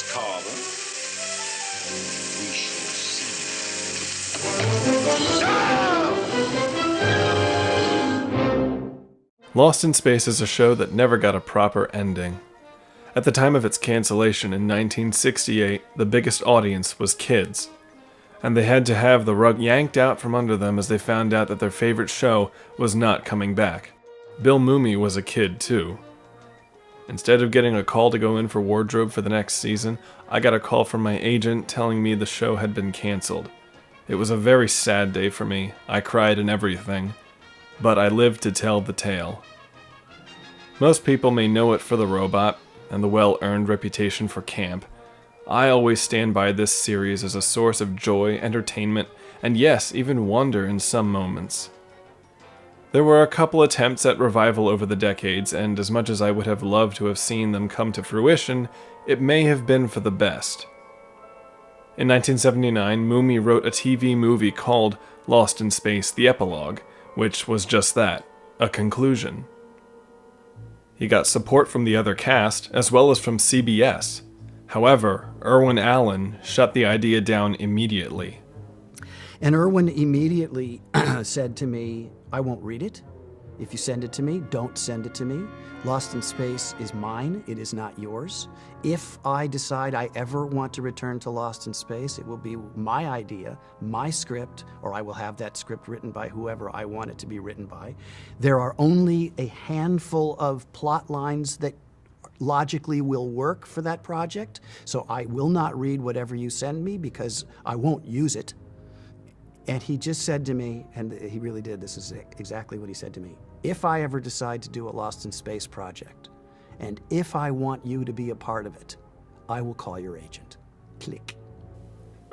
Miss Carver. We shall see. Lost in Space is a show that never got a proper ending. At the time of its cancellation in 1968, the biggest audience was kids, and they had to have the rug yanked out from under them as they found out that their favorite show was not coming back. Bill Mumy was a kid too. Instead of getting a call to go in for wardrobe for the next season, I got a call from my agent telling me the show had been canceled. It was a very sad day for me. I cried and everything, but I lived to tell the tale. Most people may know it for the robot and the well-earned reputation for camp. I always stand by this series as a source of joy, entertainment, and yes, even wonder in some moments. There were a couple attempts at revival over the decades, and as much as I would have loved to have seen them come to fruition, it may have been for the best. In 1979, Mumy wrote a TV movie called Lost in Space: The Epilogue, which was just that, a conclusion. He got support from the other cast, as well as from CBS. However, Irwin Allen shut the idea down immediately. And Irwin immediately said to me, I won't read it. If you send it to me, don't send it to me. Lost in Space is mine, it is not yours. If I decide I ever want to return to Lost in Space, it will be my idea, my script, or I will have that script written by whoever I want it to be written by. There are only a handful of plot lines that logically will work for that project, so I will not read whatever you send me because I won't use it. And he just said to me, and he really did, this is exactly what he said to me, if I ever decide to do a Lost in Space project, and if I want you to be a part of it, I will call your agent. Click.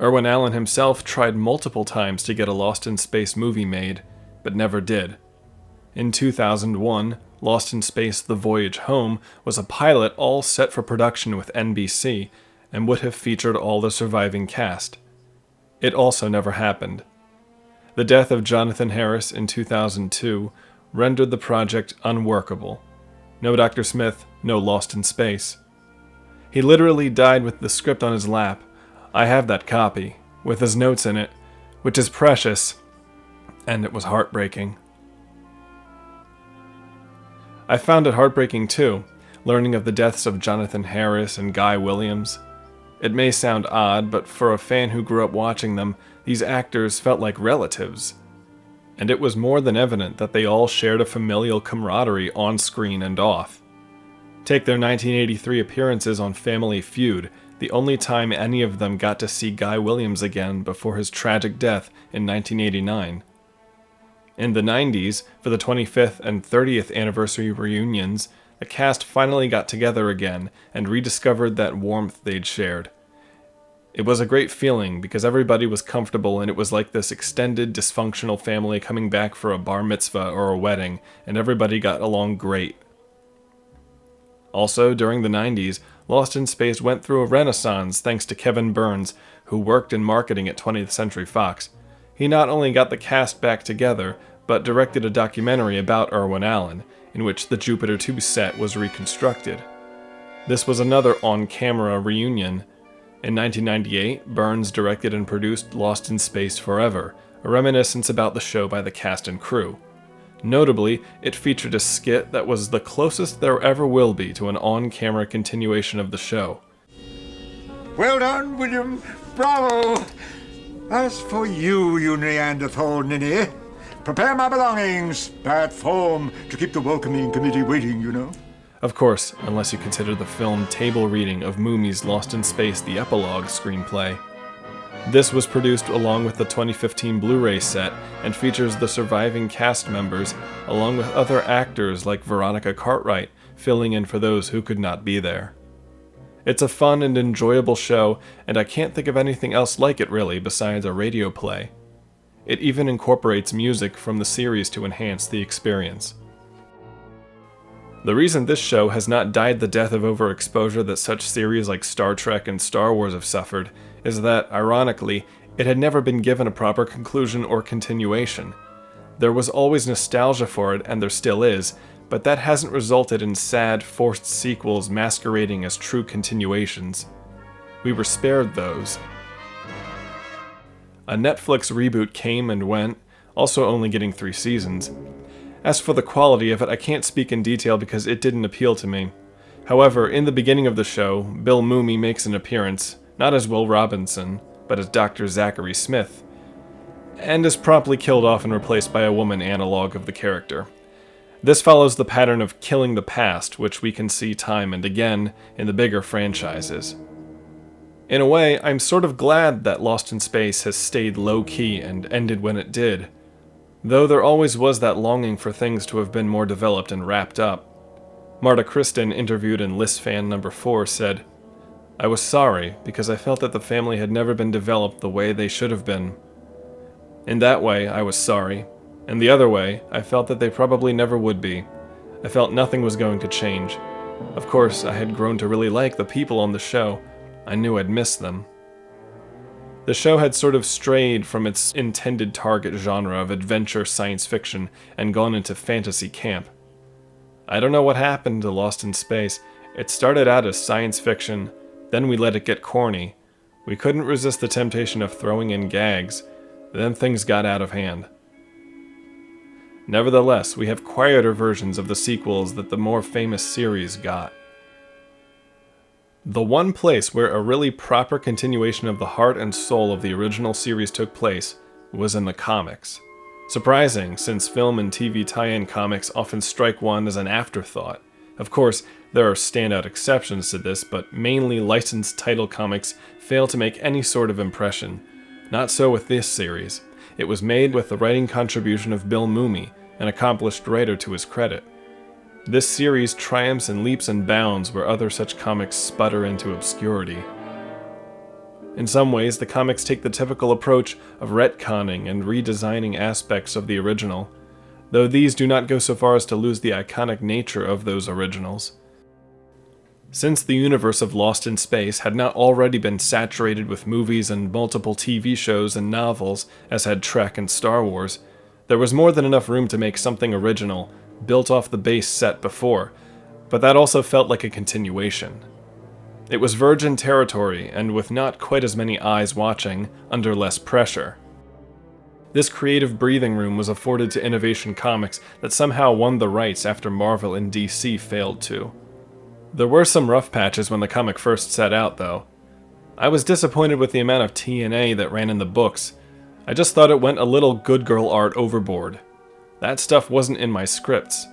Irwin Allen himself tried multiple times to get a Lost in Space movie made, but never did. In 2001, Lost in Space: The Voyage Home was a pilot all set for production with NBC, and would have featured all the surviving cast. It also never happened. The death of Jonathan Harris in 2002 rendered the project unworkable. No Dr. Smith, no Lost in Space. He literally died with the script on his lap. I have that copy, with his notes in it, which is precious, and it was heartbreaking. I found it heartbreaking too, learning of the deaths of Jonathan Harris and Guy Williams. It may sound odd, but for a fan who grew up watching them, these actors felt like relatives. And it was more than evident that they all shared a familial camaraderie on screen and off. Take their 1983 appearances on Family Feud, the only time any of them got to see Guy Williams again before his tragic death in 1989. In the 90s, for the 25th and 30th anniversary reunions, the cast finally got together again and rediscovered that warmth they'd shared. It was a great feeling because everybody was comfortable and it was like this extended dysfunctional family coming back for a bar mitzvah or a wedding, and everybody got along great. Also, during the 90s, Lost in Space went through a renaissance thanks to Kevin Burns, who worked in marketing at 20th Century Fox. He not only got the cast back together, but directed a documentary about Irwin Allen, in which the Jupiter 2 set was reconstructed. This was another on-camera reunion. In 1998, Burns directed and produced Lost in Space Forever, a reminiscence about the show by the cast and crew. Notably, it featured a skit that was the closest there ever will be to an on-camera continuation of the show. Well done, William. Bravo. As for you, you Neanderthal ninny, prepare my belongings. Bad form to keep the welcoming committee waiting, you know. Of course, unless you consider the film table reading of Mumy's Lost in Space: The Epilogue screenplay. This was produced along with the 2015 Blu-ray set and features the surviving cast members, along with other actors like Veronica Cartwright, filling in for those who could not be there. It's a fun and enjoyable show, and I can't think of anything else like it really besides a radio play. It even incorporates music from the series to enhance the experience. The reason this show has not died the death of overexposure that such series like Star Trek and Star Wars have suffered is that, ironically, it had never been given a proper conclusion or continuation. There was always nostalgia for it, and there still is, but that hasn't resulted in sad, forced sequels masquerading as true continuations. we were spared those. A Netflix reboot came and went, also only getting 3 seasons. As for the quality of it, I can't speak in detail because it didn't appeal to me. However, in the beginning of the show, Bill Mumy makes an appearance, not as Will Robinson, but as Dr. Zachary Smith, and is promptly killed off and replaced by a woman analog of the character. This follows the pattern of killing the past, which we can see time and again in the bigger franchises. In a way, I'm sort of glad that Lost in Space has stayed low-key and ended when it did, though there always was that longing for things to have been more developed and wrapped up. Marta Kristen, interviewed in List Fan number 4, said, "I was sorry because I felt that the family had never been developed the way they should have been. In that way, I was sorry, and the other way, I felt that they probably never would be. I felt nothing was going to change. Of course, I had grown to really like the people on the show. I knew I'd miss them." The show had sort of strayed from its intended target genre of adventure science fiction and gone into fantasy camp. I don't know what happened to Lost in Space. It started out as science fiction, then we let it get corny. We couldn't resist the temptation of throwing in gags, then things got out of hand. Nevertheless, we have quieter versions of the sequels that the more famous series got. The one place where a really proper continuation of the heart and soul of the original series took place was in the comics. Surprising, since film and TV tie-in comics often strike one as an afterthought. Of course, there are standout exceptions to this, but mainly licensed title comics fail to make any sort of impression. Not so with this series. It was made with the writing contribution of Bill Mumy, an accomplished writer to his credit. This series triumphs in leaps and bounds where other such comics sputter into obscurity. In some ways, the comics take the typical approach of retconning and redesigning aspects of the original, though these do not go so far as to lose the iconic nature of those originals. Since the universe of Lost in Space had not already been saturated with movies and multiple TV shows and novels, as had Trek and Star Wars, there was more than enough room to make something original, built off the base set before, but that also felt like a continuation. It was virgin territory, and with not quite as many eyes watching, under less pressure. This creative breathing room was afforded to Innovation Comics that somehow won the rights after Marvel and DC failed to. There were some rough patches when the comic first set out, though. I was disappointed with the amount of TNA that ran in the books. I just thought it went a little good girl art overboard. That stuff wasn't in my scripts.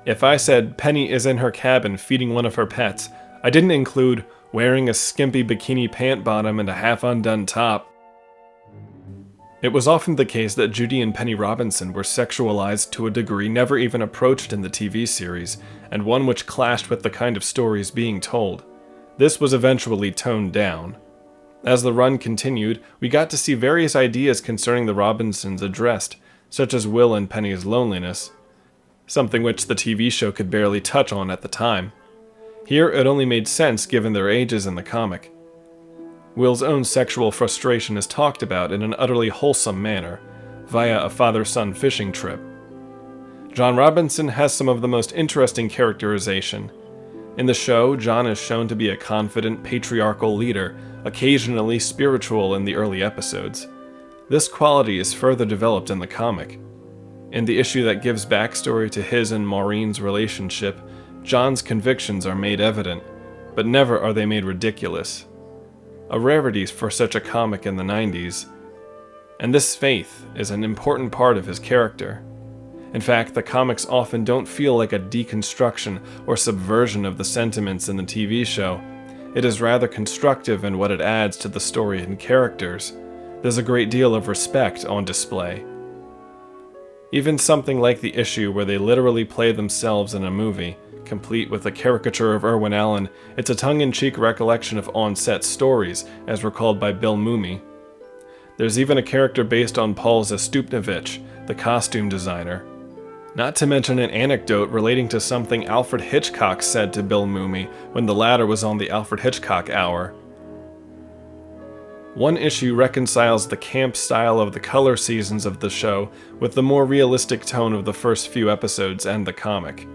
If I said Penny is in her cabin feeding one of her pets, I didn't include wearing a skimpy bikini pant bottom and a half-undone top. It was often the case that Judy and Penny Robinson were sexualized to a degree never even approached in the TV series, and one which clashed with the kind of stories being told. This was eventually toned down. As the run continued, we got to see various ideas concerning the Robinsons addressed, such as Will and Penny's loneliness, something which the TV show could barely touch on at the time. Here it only made sense given their ages in the comic. Will's own sexual frustration is talked about in an utterly wholesome manner, via a father-son fishing trip. John Robinson has some of the most interesting characterization. In the show, John is shown to be a confident, patriarchal leader, occasionally spiritual in the early episodes. This quality is further developed in the comic. In the issue that gives backstory to his and Maureen's relationship, John's convictions are made evident, but never are they made ridiculous. A rarity for such a comic in the 90s. And this faith is an important part of his character. In fact, the comics often don't feel like a deconstruction or subversion of the sentiments in the TV show. It is rather constructive in what it adds to the story and characters. There's a great deal of respect on display. Even something like the issue where they literally play themselves in a movie, complete with a caricature of Irwin Allen, it's a tongue-in-cheek recollection of on-set stories, as recalled by Bill Mumy. There's even a character based on Paul Zastupnovich, the costume designer. Not to mention an anecdote relating to something Alfred Hitchcock said to Bill Mumy when the latter was on the Alfred Hitchcock Hour. One issue reconciles the camp style of the color seasons of the show with the more realistic tone of the first few episodes and the comic.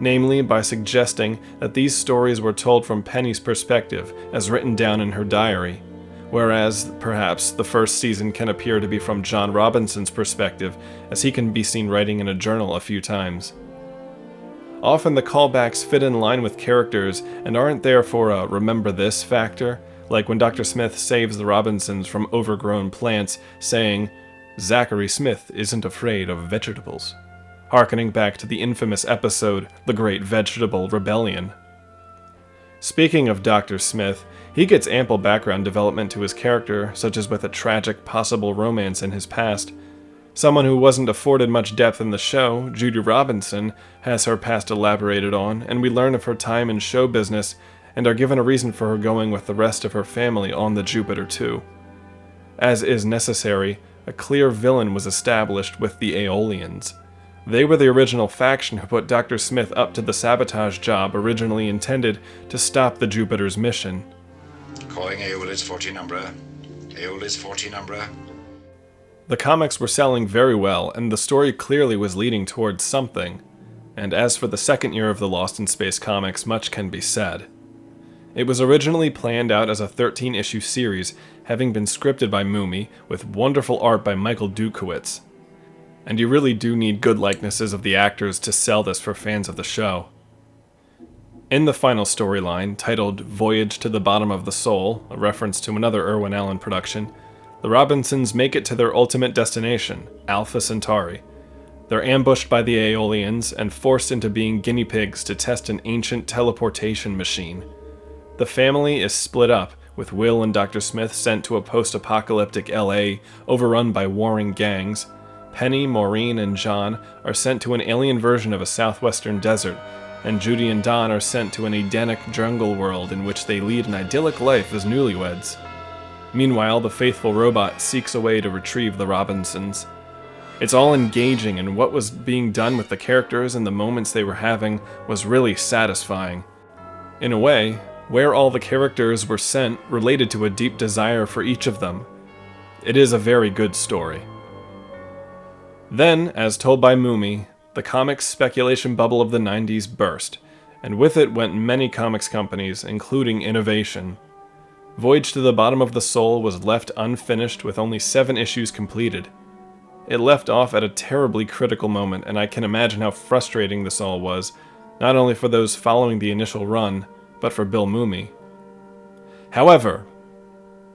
namely by suggesting that these stories were told from Penny's perspective, as written down in her diary, whereas perhaps the first season can appear to be from John Robinson's perspective, as he can be seen writing in a journal a few times. Often the callbacks fit in line with characters and aren't there for a remember this factor, like when Dr. Smith saves the Robinsons from overgrown plants, saying, "Zachary Smith isn't afraid of vegetables," harkening back to the infamous episode, The Great Vegetable Rebellion. Speaking of Dr. Smith, he gets ample background development to his character, such as with a tragic possible romance in his past. Someone who wasn't afforded much depth in the show, Judy Robinson, has her past elaborated on, and we learn of her time in show business and are given a reason for her going with the rest of her family on the Jupiter 2. As is necessary, a clear villain was established with the Aeolians. They were the original faction who put Dr. Smith up to the sabotage job originally intended to stop the Jupiter's mission. Calling Aeolis 14 Umbra. Aeolis 14 Umbra. The comics were selling very well, and the story clearly was leading towards something. And as for the second year of the Lost in Space comics, much can be said. It was originally planned out as a 13-issue series, having been scripted by Moomy, with wonderful art by Michael Dukowitz. And you really do need good likenesses of the actors to sell this for fans of the show. In the final storyline, titled Voyage to the Bottom of the Soul, a reference to another Irwin Allen production, the Robinsons make it to their ultimate destination, Alpha Centauri. They're ambushed by the Aeolians and forced into being guinea pigs to test an ancient teleportation machine. The family is split up, with Will and Dr. Smith sent to a post-apocalyptic LA overrun by warring gangs. Penny, Maureen, and John are sent to an alien version of a southwestern desert, and Judy and Don are sent to an Edenic jungle world in which they lead an idyllic life as newlyweds. Meanwhile, the faithful robot seeks a way to retrieve the Robinsons. It's all engaging, and what was being done with the characters and the moments they were having was really satisfying. In a way, where all the characters were sent related to a deep desire for each of them. It is a very good story. Then, as told by Moomy, the comics speculation bubble of the 90s burst, and with it went many comics companies, including Innovation. Voyage to the Bottom of the Soul was left unfinished with only 7 issues completed. It left off at a terribly critical moment, and I can imagine how frustrating this all was, not only for those following the initial run, but for Bill Moomy. However,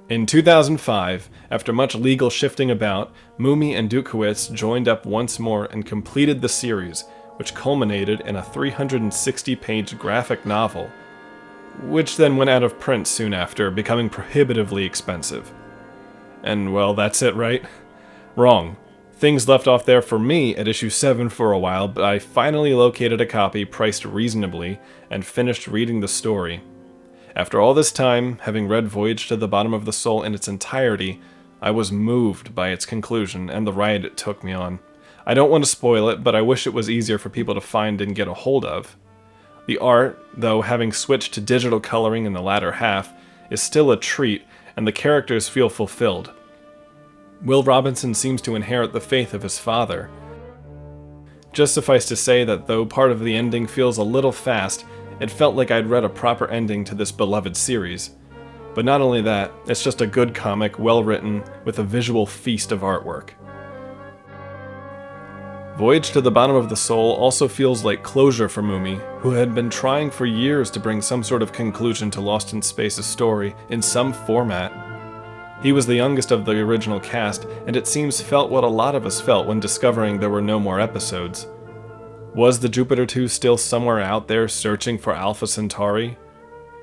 in 2005, after much legal shifting about, Moomy and Dukowitz joined up once more and completed the series, which culminated in a 360-page graphic novel, which then went out of print soon after, becoming prohibitively expensive. And well, that's it, right? Wrong. Things left off there for me at issue 7 for a while, but I finally located a copy priced reasonably and finished reading the story. After all this time, having read Voyage to the Bottom of the Soul in its entirety, I was moved by its conclusion and the ride it took me on. I don't want to spoil it, but I wish it was easier for people to find and get a hold of. The art, though having switched to digital coloring in the latter half, is still a treat, and the characters feel fulfilled. Will Robinson seems to inherit the faith of his father. Just suffice to say that though part of the ending feels a little fast, it felt like I'd read a proper ending to this beloved series. But not only that, it's just a good comic, well written, with a visual feast of artwork. Voyage to the Bottom of the Soul also feels like closure for Moomy, who had been trying for years to bring some sort of conclusion to Lost in Space's story in some format. He was the youngest of the original cast, and it seems felt what a lot of us felt when discovering there were no more episodes. Was the Jupiter 2 still somewhere out there searching for Alpha Centauri?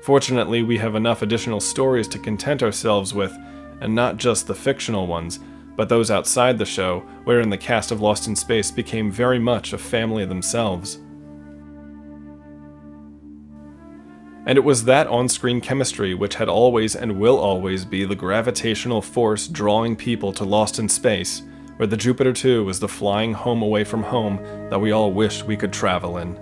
Fortunately, we have enough additional stories to content ourselves with, and not just the fictional ones, but those outside the show, wherein the cast of Lost in Space became very much a family themselves. And it was that on-screen chemistry which had always and will always be the gravitational force drawing people to Lost in Space, where the Jupiter 2 was the flying home away from home that we all wished we could travel in.